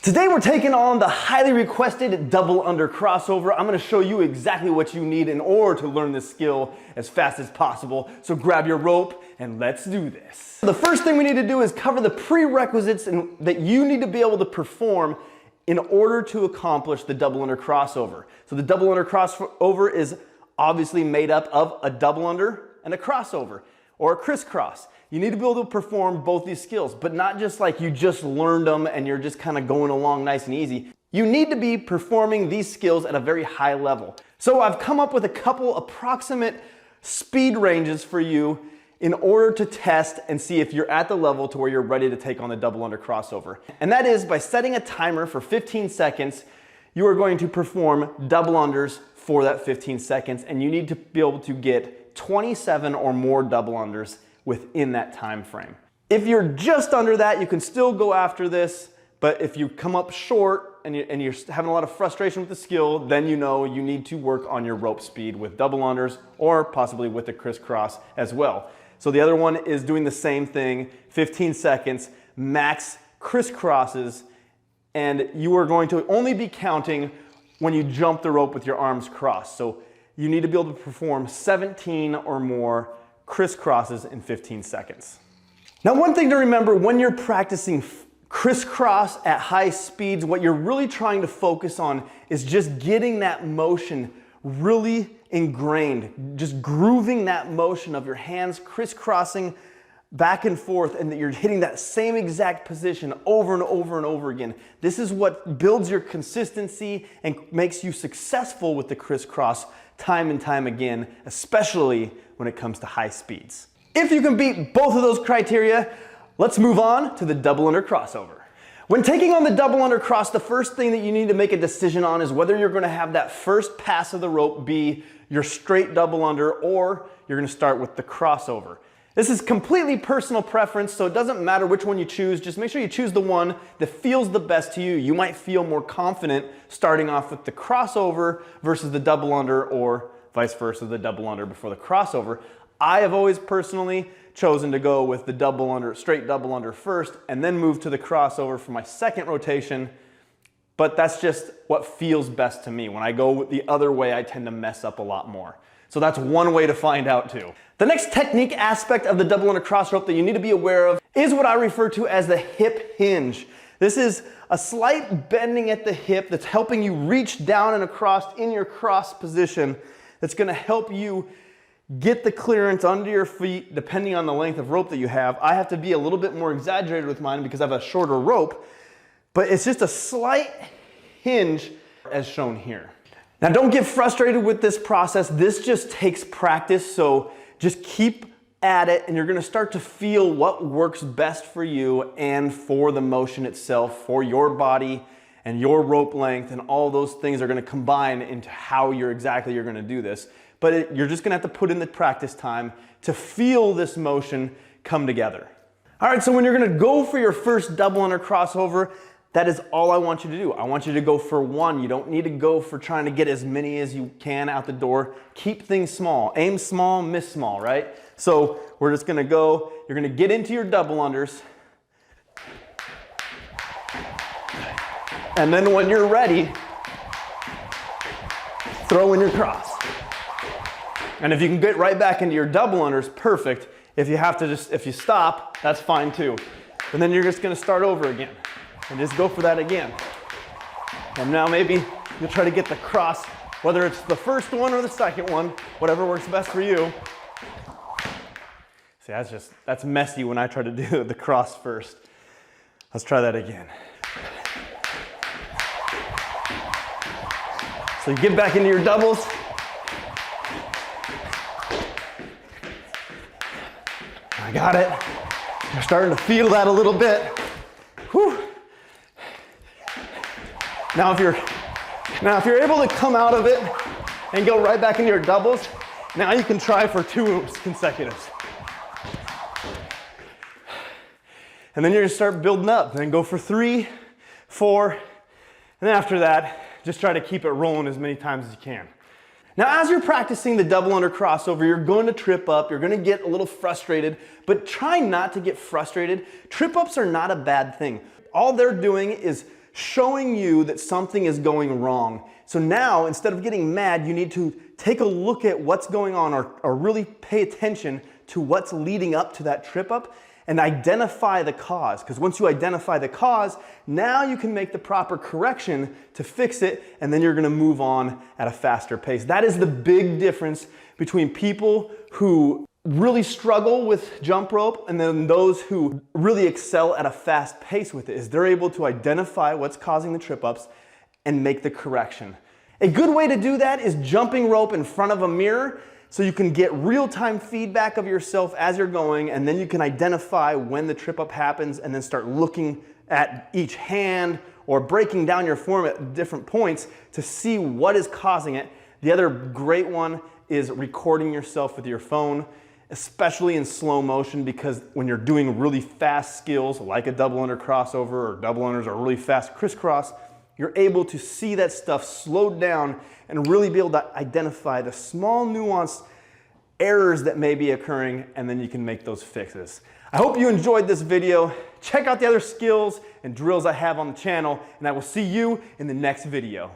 Today we're taking on the highly requested double under crossover. I'm gonna show you exactly what you need in order to learn this skill as fast as possible. So grab your rope and let's do this. The first thing we need to do is cover the prerequisites that you need to be able to perform in order to accomplish the double under crossover. So the double under crossover is obviously made up of a double under and a crossover or a crisscross. You need to be able to perform both these skills, but not just like you just learned them and you're just kind of going along nice and easy. You need to be performing these skills at a very high level. So I've come up with a couple approximate speed ranges for you in order to test and see if you're at the level to where you're ready to take on the double under crossover. And that is by setting a timer for 15 seconds, you are going to perform double unders for that 15 seconds, and you need to be able to get 27 or more double unders within that time frame. If you're just under that, you can still go after this, but if you come up short and you're having a lot of frustration with the skill, then you know you need to work on your rope speed with double unders or possibly with the crisscross as well. So the other one is doing the same thing, 15 seconds, max crisscrosses, and you are going to only be counting when you jump the rope with your arms crossed. So you need to be able to perform 17 or more crisscrosses in 15 seconds. Now, one thing to remember when you're practicing crisscross at high speeds, what you're really trying to focus on is just getting that motion really ingrained, just grooving that motion of your hands crisscrossing back and forth, and that you're hitting that same exact position over and over and over again. This is what builds your consistency and makes you successful with the crisscross time and time again, especially when it comes to high speeds. If you can beat both of those criteria, let's move on to the double under crossover. When taking on the double under cross, the first thing that you need to make a decision on is whether you're gonna have that first pass of the rope be your straight double under, or you're gonna start with the crossover. This is completely personal preference, so it doesn't matter which one you choose. Just make sure you choose the one that feels the best to you. You might feel more confident starting off with the crossover versus the double under, or vice versa, the double under before the crossover. I have always personally chosen to go with the double under, straight double under first, and then move to the crossover for my second rotation. But that's just what feels best to me. When I go the other way, I tend to mess up a lot more. So that's one way to find out too. The next technique aspect of the double under cross rope that you need to be aware of is what I refer to as the hip hinge. This is a slight bending at the hip that's helping you reach down and across in your cross position. That's gonna help you get the clearance under your feet depending on the length of rope that you have. I have to be a little bit more exaggerated with mine because I have a shorter rope, but it's just a slight hinge as shown here. Now don't get frustrated with this process. This just takes practice, so just keep at it and you're gonna start to feel what works best for you and for the motion itself, for your body and your rope length, and all those things are gonna combine into how you're gonna do this. But you're just gonna have to put in the practice time to feel this motion come together. All right, so when you're gonna go for your first double under crossover, that is all I want you to do. I want you to go for one. You don't need to go for trying to get as many as you can out the door. Keep things small. Aim small, miss small, right? So we're just gonna go, you're gonna get into your double unders. And then when you're ready, throw in your cross. And if you can get right back into your double unders, perfect. If you have to if you stop, that's fine too. And then you're just gonna start over again. And just go for that again. And now maybe you'll try to get the cross, whether it's the first one or the second one, whatever works best for you. See, that's messy when I try to do the cross first. Let's try that again. So you get back into your doubles. I got it. You're starting to feel that a little bit. Whew. Now if you're able to come out of it and go right back into your doubles, now you can try for 2 consecutives. And then you're gonna start building up. Then go for 3, 4, and then after that, just try to keep it rolling as many times as you can. Now, as you're practicing the double under crossover, you're going to trip up, you're going to get a little frustrated, but try not to get frustrated. Trip ups are not a bad thing. All they're doing is showing you that something is going wrong. So now, instead of getting mad, you need to take a look at what's going on, or really pay attention to what's leading up to that trip up and identify the cause. Because once you identify the cause, now you can make the proper correction to fix it, and then you're gonna move on at a faster pace. That is the big difference between people who really struggle with jump rope and then those who really excel at a fast pace with it, is they're able to identify what's causing the trip ups and make the correction. A good way to do that is jumping rope in front of a mirror, so you can get real-time feedback of yourself as you're going, and then you can identify when the trip up happens and then start looking at each hand or breaking down your form at different points to see what is causing it. The other great one is recording yourself with your phone, especially in slow motion, because when you're doing really fast skills like a double under crossover or double unders or really fast crisscross, you're able to see that stuff slowed down and really be able to identify the small nuanced errors that may be occurring, and then you can make those fixes. I hope you enjoyed this video. Check out the other skills and drills I have on the channel, and I will see you in the next video.